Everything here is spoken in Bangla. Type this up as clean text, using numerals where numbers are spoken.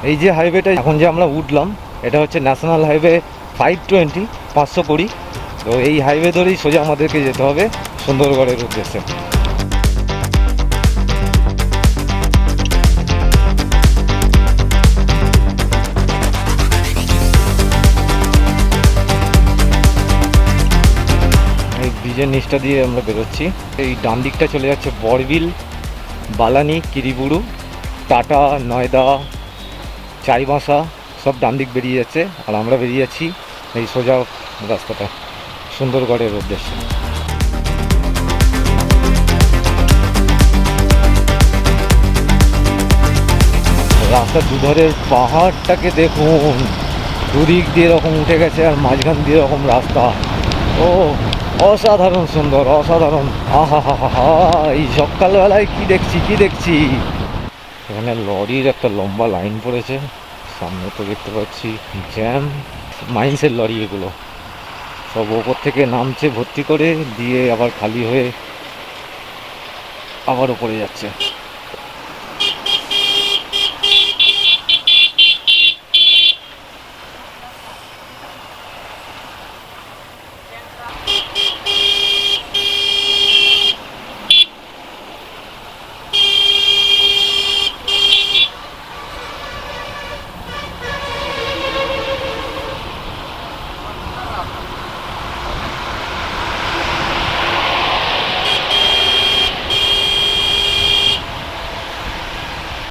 এই যে হাইওয়েটা এখন যে আমরা উঠলাম, এটা হচ্ছে ন্যাশনাল হাইওয়ে 520, 520। তো এই হাইওয়ে ধরেই সোজা আমাদেরকে যেতে হবে সুন্দরগড়ের উদ্দেশ্যে। এই ব্রিজের নিচটা দিয়ে আমরা বেরোচ্ছি। এই ডান দিকটা চলে যাচ্ছে বড়বিল, বালানি, কিরিবুরু, টাটা, নয়দা, চাইবাসা, সব ডান দিক বেরিয়ে যাচ্ছে। আর আমরা বেরিয়ে যাচ্ছি এই সোজা রাস্তাটা সুন্দরগড়ের উদ্দেশ্যে। রাস্তার দুধারের পাহাড়টাকে দেখুন, দুদিক দিয়ে এরকম উঠে গেছে আর মাঝখান দিয়ে এরকম রাস্তা। ও অসাধারণ সুন্দর, অসাধারণ। আহা হা হা হা, এই সকালবেলায় কি দেখছি। এখানে লরির একটা লম্বা লাইন পড়েছে, সামনে তো দেখতে পাচ্ছি জ্যাম। মাইন্সের লরি এগুলো সব ওপর থেকে নামছে ভর্তি করে দিয়ে আবার খালি হয়ে আবার উপরে যাচ্ছে।